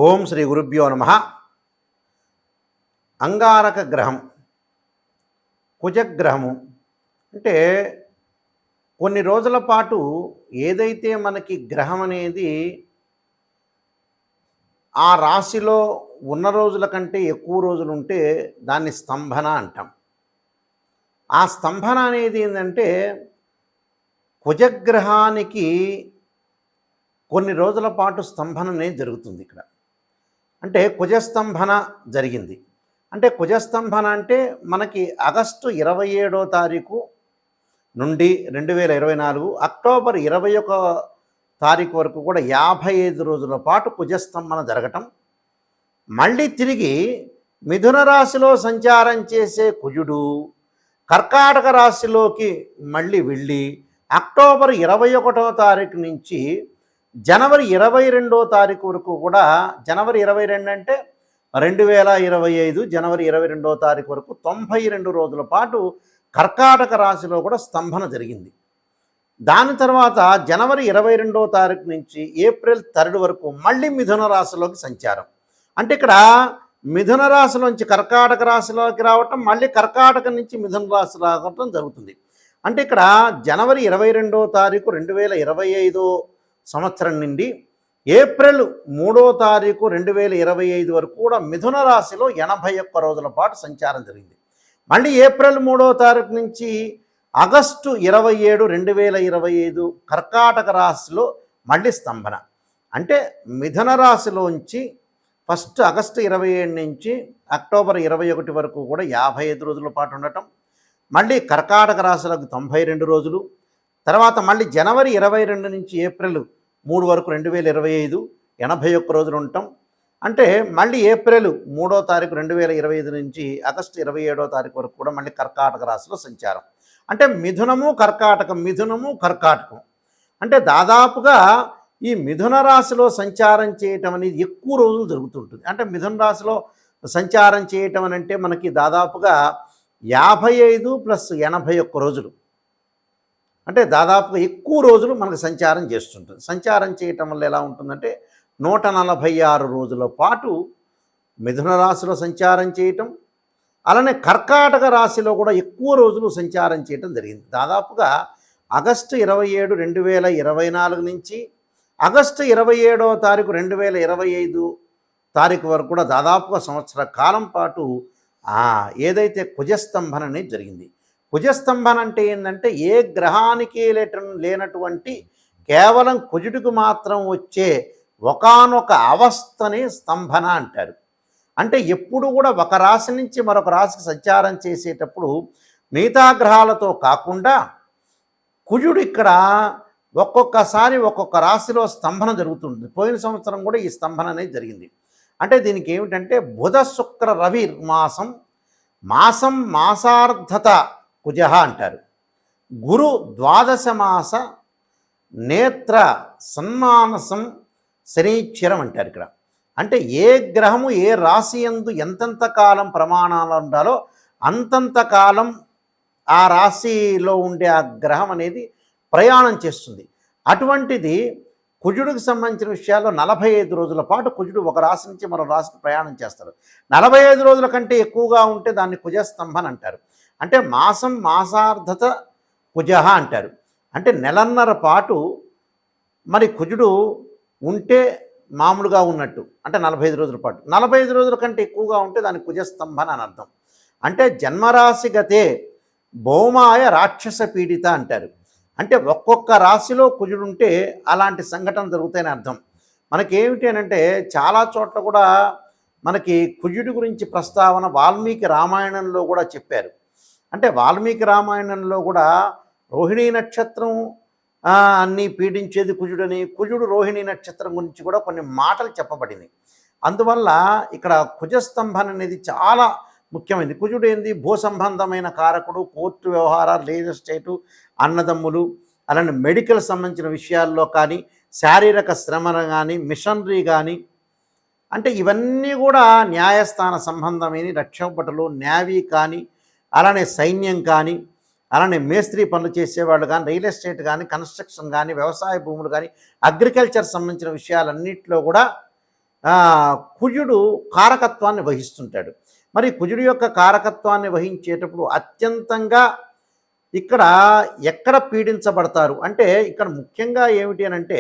ఓం శ్రీ గురుభ్యో నమః. అంగారక గ్రహం, కుజగ్రహము అంటే కొన్ని రోజుల పాటు ఏదైతే మనకి గ్రహం అనేది ఆ రాశిలో ఉన్న రోజుల కంటే ఎక్కువ రోజులు ఉంటే దాన్ని స్తంభన అంటాం. ఆ స్తంభన అనేది ఏంటంటే కుజగ్రహానికి కొన్ని రోజుల పాటు స్తంభన అనేది జరుగుతుంది ఇక్కడ. అంటే కుజస్తంభన జరిగింది. అంటే కుజస్తంభన అంటే మనకి ఆగస్టు 27వ తారీఖు నుండి 2024 అక్టోబర్ 21 తారీఖు వరకు కూడా 55 రోజుల పాటు కుజస్తంభన జరగటం, మళ్ళీ తిరిగి మిథున రాశిలో సంచారం చేసే కుజుడు కర్కాటక రాశిలోకి మళ్ళీ వెళ్ళి అక్టోబర్ 21వ తారీఖు నుంచి జనవరి 22వ తారీఖు వరకు కూడా, జనవరి 22 అంటే 2025 జనవరి 22వ తారీఖు వరకు 92 రోజుల పాటు కర్కాటక రాశిలో కూడా స్తంభన జరిగింది. దాని తర్వాత జనవరి 22వ తారీఖు నుంచి ఏప్రిల్ 3 వరకు మళ్ళీ మిథున రాశిలోకి సంచారం. అంటే ఇక్కడ మిథున రాశిలోంచి కర్కాటక రాశిలోకి రావటం, మళ్ళీ కర్కాటక నుంచి మిథున రాశి రావటం జరుగుతుంది. అంటే ఇక్కడ జనవరి 22వ తారీఖు 2025 సంవత్సరం నుండి ఏప్రిల్ 3వ తారీఖు 2025 వరకు కూడా మిథున రాశిలో 81 రోజుల పాటు సంచారం జరిగింది. మళ్ళీ ఏప్రిల్ 3వ తారీఖు నుంచి ఆగస్టు 27, 2025 కర్కాటక రాశిలో మళ్ళీ స్తంభన. అంటే మిథున రాశిలోంచి ఫస్ట్ ఆగస్టు 27 నుంచి అక్టోబర్ 21 వరకు కూడా 55 రోజుల పాటు ఉండటం, మళ్ళీ కర్కాటక రాశిలోకి 92 రోజులు, తర్వాత మళ్ళీ జనవరి 22 నుంచి ఏప్రిల్ 3 వరకు 2025 81 రోజులు ఉండటం. అంటే మళ్ళీ ఏప్రిల్ 3వ తారీఖు 2025 నుంచి ఆగస్టు 27వ తారీఖు వరకు కూడా మళ్ళీ కర్కాటక రాశిలో సంచారం. అంటే మిథునము కర్కాటకం, మిథునము కర్కాటకం. అంటే దాదాపుగా ఈ మిథున రాశిలో సంచారం చేయటం అనేది ఎక్కువ రోజులు జరుగుతుంటుంది. అంటే మిథున రాశిలో సంచారం చేయటం అని అంటే మనకి దాదాపుగా 55 + 81 రోజులు, అంటే దాదాపుగా ఎక్కువ రోజులు మనకు సంచారం చేస్తుంటుంది. సంచారం చేయటం వల్ల ఎలా ఉంటుందంటే 146 రోజుల పాటు మిథున రాశిలో సంచారం చేయటం, అలానే కర్కాటక రాశిలో కూడా ఎక్కువ రోజులు సంచారం చేయటం జరిగింది. దాదాపుగా ఆగస్టు 27, 2024 నుంచి ఆగస్టు 27వ తారీఖు 2025 తారీఖు వరకు కూడా దాదాపుగా సంవత్సర కాలం పాటు ఏదైతే కుజస్తంభన అనేది జరిగింది. కుజస్తంభన అంటే ఏంటంటే ఏ గ్రహానికి లేనటువంటి కేవలం కుజుడికి మాత్రం వచ్చే ఒకానొక అవస్థని స్తంభన అంటారు. అంటే ఎప్పుడు కూడా ఒక రాశి నుంచి మరొక రాశికి సంచారం చేసేటప్పుడు మిగతా గ్రహాలతో కాకుండా కుజుడు ఇక్కడ ఒక్కొక్కసారి ఒక్కొక్క రాశిలో స్తంభన జరుగుతుంది. పోయిన సంవత్సరం కూడా ఈ స్తంభన అనేది జరిగింది. అంటే దీనికి ఏమిటంటే బుధ శుక్ర రవి మాసం, మాసార్ధత కుజ అంటారు. గురు ద్వాదశ మాస నేత్ర సన్మానసం శనీశ్వరం అంటారు ఇక్కడ. అంటే ఏ గ్రహము ఏ రాశి యందు ఎంతెంత కాలం ప్రమాణాలు ఉండాలో అంతంత కాలం ఆ రాశిలో ఉండే ఆ గ్రహం అనేది ప్రయాణం చేస్తుంది. అటువంటిది కుజుడికి సంబంధించిన విషయాల్లో 45 రోజుల పాటు కుజుడు ఒక రాశి నుంచి మరో రాశికి ప్రయాణం చేస్తాడు. 45 రోజుల కంటే ఎక్కువగా ఉంటే దాన్ని కుజస్తంభన అంటారు. అంటే మాసార్ధత కుజ అంటారు. అంటే నెలన్నర పాటు మరి కుజుడు ఉంటే మామూలుగా ఉన్నట్టు, అంటే 45 రోజుల పాటు. 45 రోజుల కంటే ఎక్కువగా ఉంటే దాన్ని కుజస్తంభన అని అర్థం. అంటే జన్మరాశి గతే భౌమాయ రాక్షస పీడిత అంటారు. అంటే ఒక్కొక్క రాశిలో కుజుడు ఉంటే అలాంటి సంఘటన జరుగుతాయని అర్థం. మనకేమిటి అని అంటే చాలా చోట్ల కూడా మనకి కుజుడి గురించి ప్రస్తావన వాల్మీకి రామాయణంలో కూడా చెప్పారు. అంటే వాల్మీకి రామాయణంలో కూడా రోహిణీ నక్షత్రం అన్నీ పీడించేది కుజుడని, కుజుడు రోహిణీ నక్షత్రం గురించి కూడా కొన్ని మాటలు చెప్పబడింది. అందువల్ల ఇక్కడ కుజస్తంభన అనేది చాలా ముఖ్యమైనది. కుజుడు ఏంది, భూ సంబంధమైన కారకుడు, కోర్టు వ్యవహారాలు, రియల్ ఎస్టేటు, అన్నదమ్ములు, అలానే మెడికల్ సంబంధించిన విషయాల్లో కానీ, శారీరక శ్రమను కానీ, మిషనరీ కానీ, అంటే ఇవన్నీ కూడా న్యాయస్థాన సంబంధమైన రక్షభటులు, నేవీ కానీ, అలానే సైన్యం కానీ, అలానే మేస్త్రీ పనులు చేసేవాళ్ళు కానీ, రియల్ ఎస్టేట్ కానీ, కన్స్ట్రక్షన్ కానీ, వ్యవసాయ భూములు కానీ, అగ్రికల్చర్ సంబంధించిన విషయాలన్నింటిలో కూడా కుజుడు కారకత్వాన్ని వహిస్తుంటాడు. మరి కుజుడు యొక్క కారకత్వాన్ని వహించేటప్పుడు అత్యంతంగా ఇక్కడ ఎక్కడ పీడించబడతారు అంటే ఇక్కడ ముఖ్యంగా ఏమిటి అని అంటే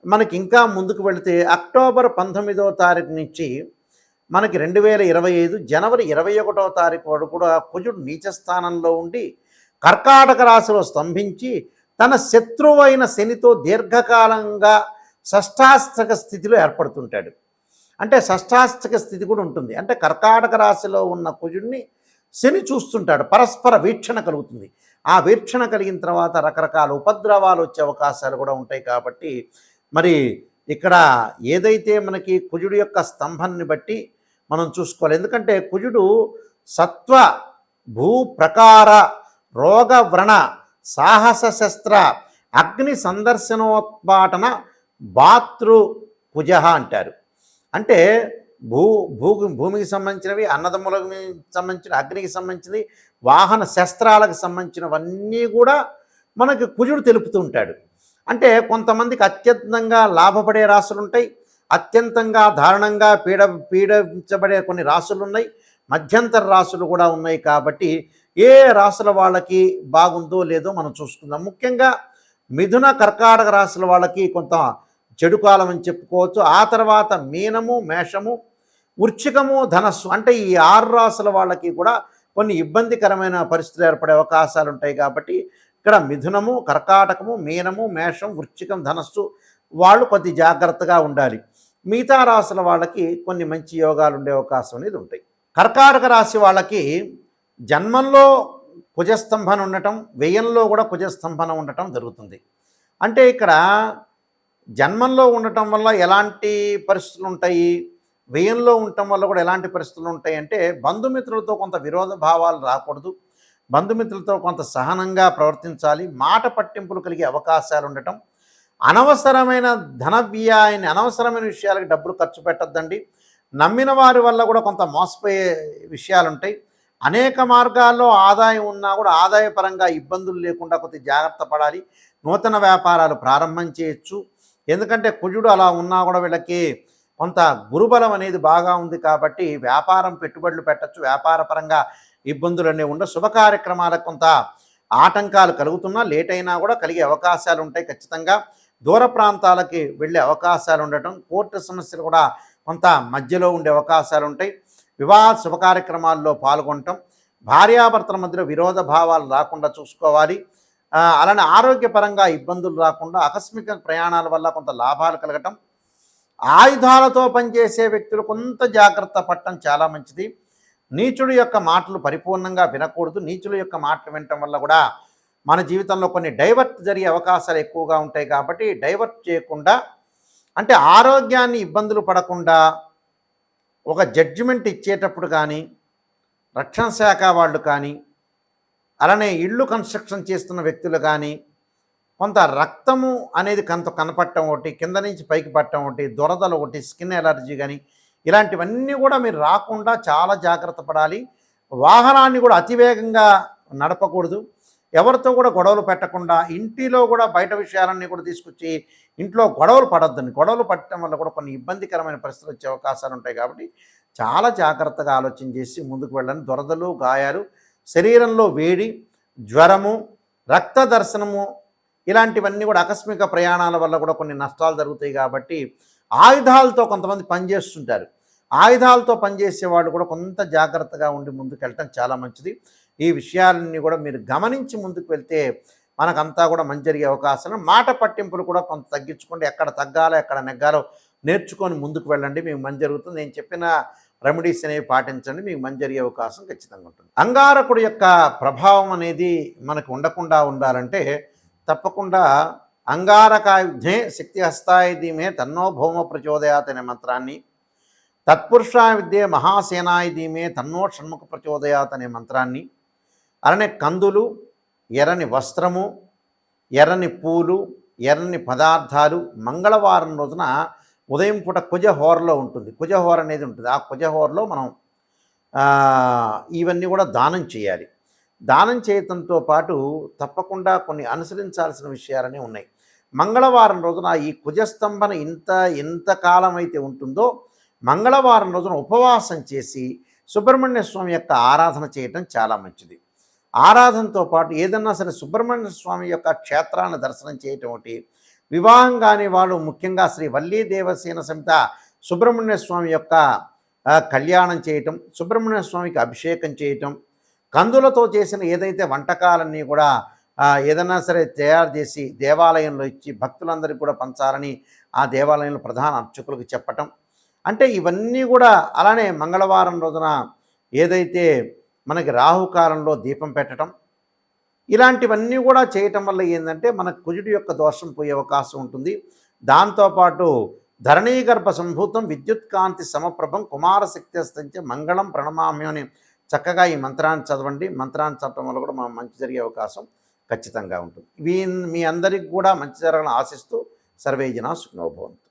మనకి ఇంకా ముందుకు వెళితే అక్టోబర్ 19వ తారీఖు నుంచి మనకి 2025 జనవరి 21వ తారీఖు వరకు కూడా కుజుడు నీచ స్థానంలో ఉండి కర్కాటక రాశిలో స్తంభించి తన శత్రువైన శనితో దీర్ఘకాలంగా షష్టాష్టక స్థితిలో ఏర్పడుతుంటాడు. అంటే షష్టాష్టక స్థితి కూడా ఉంటుంది. అంటే కర్కాటక రాశిలో ఉన్న కుజుడిని శని చూస్తుంటాడు, పరస్పర వీక్షణ కలుగుతుంది. ఆ వీక్షణ కలిగిన తర్వాత రకరకాల ఉపద్రవాలు వచ్చే అవకాశాలు కూడా ఉంటాయి. కాబట్టి మరి ఇక్కడ ఏదైతే మనకి కుజుడు యొక్క స్తంభాన్ని బట్టి మనం చూసుకోవాలి. ఎందుకంటే కుజుడు సత్వ భూ ప్రకార రోగ వ్రణ సాహస శస్త్ర అగ్ని సందర్శనోత్పాటన భాతృ కుజ అంటారు. అంటే భూమికి సంబంధించినవి, అన్నదమ్ములకు సంబంధించిన, అగ్నికి సంబంధించినవి, వాహన శస్త్రాలకు సంబంధించినవన్నీ కూడా మనకి కుజుడు తెలుపుతూ ఉంటాడు. అంటే కొంతమందికి అత్యంతంగా లాభపడే రాశులు ఉంటాయి, అత్యంతంగా దారుణంగా పీడించబడే కొన్ని రాశులు ఉన్నాయి, మధ్యంతర రాశులు కూడా ఉన్నాయి. కాబట్టి ఏ రాశుల వాళ్ళకి బాగుందో లేదో మనం చూసుకుందాం. ముఖ్యంగా మిథున కర్కాటక రాశుల వాళ్ళకి కొంత చెడు కాలం అని చెప్పుకోవచ్చు. ఆ తర్వాత మీనము, మేషము, వృశ్చికము, ధనస్సు అంటే ఈ 6 రాశుల వాళ్ళకి కూడా కొన్ని ఇబ్బందికరమైన పరిస్థితులు ఏర్పడే అవకాశాలు ఉంటాయి. కాబట్టి ఇక్కడ మిథునము, కర్కాటకము, మీనము, మేషం, వృశ్చికం, ధనస్సు వాళ్ళు కొద్ది జాగ్రత్తగా ఉండాలి. మిగతా రాశుల వాళ్ళకి కొన్ని మంచి యోగాలు ఉండే అవకాశం అనేది ఉంటాయి. కర్కాటక రాశి వాళ్ళకి జన్మంలో కుజస్తంభన ఉండటం, వ్యయంలో కూడా కుజస్తంభన ఉండటం జరుగుతుంది. అంటే ఇక్కడ జన్మంలో ఉండటం వల్ల ఎలాంటి పరిస్థితులు ఉంటాయి, వ్యయంలో ఉండటం వల్ల కూడా ఎలాంటి పరిస్థితులు ఉంటాయి అంటే బంధుమిత్రులతో కొంత విరోధ భావాలు రాకూడదు, బంధుమిత్రులతో కొంత సహనంగా ప్రవర్తించాలి, మాట పట్టింపులు కలిగే అవకాశాలు ఉండటం, అనవసరమైన ధన వ్యయాన్ని, అనవసరమైన విషయాలకు డబ్బులు ఖర్చు పెట్టద్దండి. నమ్మిన వారి వల్ల కూడా కొంత మోసపోయే విషయాలు ఉంటాయి. అనేక మార్గాల్లో ఆదాయం ఉన్నా కూడా ఆదాయపరంగా ఇబ్బందులు లేకుండా కొద్ది జాగ్రత్త పడాలి. నూతన వ్యాపారాలు ప్రారంభం చేయొచ్చు. ఎందుకంటే కుజుడు అలా ఉన్నా కూడా వీళ్ళకి కొంత గురుబలం అనేది బాగా ఉంది. కాబట్టి వ్యాపారం పెట్టుబడులు పెట్టచ్చు, వ్యాపారపరంగా ఇబ్బందులు అనేవి ఉండవు. శుభ కార్యక్రమాలకు కొంత ఆటంకాలు కలుగుతున్నా లేట్ అయినా కూడా కలిగే అవకాశాలు ఉంటాయి. ఖచ్చితంగా దూర ప్రాంతాలకి వెళ్ళే అవకాశాలు ఉండటం, కోర్టు సమస్యలు కూడా కొంత మధ్యలో ఉండే అవకాశాలు ఉంటాయి. వివాహ శుభ కార్యక్రమాల్లో పాల్గొనటం, భార్యాభర్తల మధ్యలో విరోధ భావాలు రాకుండా చూసుకోవాలి. అలానే ఆరోగ్యపరంగా ఇబ్బందులు రాకుండా ఆకస్మిక ప్రయాణాల వల్ల కొంత లాభాలు కలగటం, ఆయుధాలతో పనిచేసే వ్యక్తులు కొంత జాగ్రత్త పడటం చాలా మంచిది. నీచుడి యొక్క మాటలు పరిపూర్ణంగా వినకూడదు. నీచుల యొక్క మాటలు వినటం వల్ల కూడా మన జీవితంలో కొన్ని డైవర్ట్ జరిగే అవకాశాలు ఎక్కువగా ఉంటాయి. కాబట్టి డైవర్ట్ చేయకుండా, అంటే ఆరోగ్యాన్ని ఇబ్బందులు పడకుండా ఒక జడ్జిమెంట్ ఇచ్చేటప్పుడు కానీ, రక్షణ శాఖ వాళ్ళు కానీ, అలానే ఇళ్ళు కన్స్ట్రక్షన్ చేస్తున్న వ్యక్తులు కానీ కొంత రక్తము అనేది కొంత కనపడటం ఒకటి, కింద నుంచి పైకి పట్టడం ఒకటి, దురదలు ఒకటి, స్కిన్ ఎలర్జీ కానీ ఇలాంటివన్నీ కూడా మీరు రాకుండా చాలా జాగ్రత్త పడాలి. వాహనాన్ని కూడా అతివేగంగా నడపకూడదు. ఎవరితో కూడా గొడవలు పెట్టకుండా, ఇంటిలో కూడా బయట విషయాలన్నీ కూడా తీసుకొచ్చి ఇంట్లో గొడవలు పడొద్దండి. గొడవలు పట్టడం వల్ల కూడా కొన్ని ఇబ్బందికరమైన పరిస్థితులు వచ్చే అవకాశాలు ఉంటాయి. కాబట్టి చాలా జాగ్రత్తగా ఆలోచన చేసి ముందుకు వెళ్ళండి. దురదలు, గాయాలు, శరీరంలో వేడి, జ్వరము, రక్త దర్శనము ఇలాంటివన్నీ కూడా ఆకస్మిక ప్రయాణాల వల్ల కూడా కొన్ని నష్టాలు జరుగుతాయి. కాబట్టి ఆయుధాలతో కొంతమంది పనిచేస్తుంటారు. ఆయుధాలతో పనిచేసే వాళ్ళు కూడా కొంత జాగ్రత్తగా ఉండి ముందుకు వెళ్ళటం చాలా మంచిది. ఈ విషయాలన్నీ కూడా మీరు గమనించి ముందుకు వెళ్తే మనకంతా కూడా మంచి జరిగే అవకాశం. మాట పట్టింపులు కూడా కొంత తగ్గించుకోండి. ఎక్కడ తగ్గాలో ఎక్కడ నెగ్గాలో నేర్చుకొని ముందుకు వెళ్ళండి, మీకు మంచి జరుగుతుంది. నేను చెప్పిన రెమెడీస్ అనేవి పాటించండి, మీకు మంచి జరిగే అవకాశం ఖచ్చితంగా ఉంటుంది. అంగారకుడి యొక్క ప్రభావం అనేది మనకు ఉండకుండా ఉండాలంటే తప్పకుండా అంగారకాయుధే శక్తి హస్తాయ ధీమే తన్నో భౌమ ప్రచోదయాత్ అనే మంత్రాన్ని, తత్పురుషాయ విద్యే మహాసేనాయ ధీమే తన్నో షణ్ముఖ ప్రచోదయాత్ అనే మంత్రాన్ని, అలానే కందులు, ఎర్రని వస్త్రము, ఎర్రని పూలు, ఎర్రని పదార్థాలు మంగళవారం రోజున ఉదయం పూట కుజహోరలో ఉంటుంది. కుజహోర అనేది ఉంటుంది. ఆ కుజహోరలో మనం ఇవన్నీ కూడా దానం చేయాలి. దానం చేయడంతో పాటు తప్పకుండా కొన్ని అనుసరించాల్సిన విషయాలనే ఉన్నాయి. మంగళవారం రోజున ఈ కుజస్తంభన ఎంత కాలం అయితే ఉంటుందో మంగళవారం రోజున ఉపవాసం చేసి సుబ్రహ్మణ్య స్వామి యొక్క ఆరాధన చేయటం చాలా మంచిది. ఆరాధనతో పాటు ఏదన్నా సరే సుబ్రహ్మణ్య స్వామి యొక్క క్షేత్రాన్ని దర్శనం చేయటం ఒకటి, వివాహం కాని వాళ్ళు ముఖ్యంగా శ్రీ వల్లీ దేవసేన సమేత సుబ్రహ్మణ్య స్వామి యొక్క కళ్యాణం చేయటం, సుబ్రహ్మణ్య స్వామికి అభిషేకం చేయటం, కందులతో చేసిన ఏదైతే వంటకాలన్నీ కూడా ఏదైనా సరే తయారు చేసి దేవాలయంలో ఇచ్చి భక్తులందరికీ కూడా పంచాలని ఆ దేవాలయంలో ప్రధాన అర్చకులకు చెప్పటం, అంటే ఇవన్నీ కూడా. అలానే మంగళవారం రోజున ఏదైతే మనకి రాహుకాలంలో దీపం పెట్టడం, ఇలాంటివన్నీ కూడా చేయటం వల్ల ఏంటంటే మనకు కుజుడి యొక్క దోషం పోయే అవకాశం ఉంటుంది. దాంతోపాటు ధరణీగర్భ సంభూతం విద్యుత్కాంతి సమప్రభం కుమారశక్తి అస్తంచే మంగళం ప్రణమామ్యం అని చక్కగా ఈ మంత్రాన్ని చదవండి. మంత్రాన్ని చదవడం వల్ల కూడా మనం మంచి జరిగే అవకాశం ఖచ్చితంగా ఉంటుంది. మీ అందరికి కూడా మంచి జరగాలని ఆశిస్తూ సర్వే జనా సుఖినో భవంతు.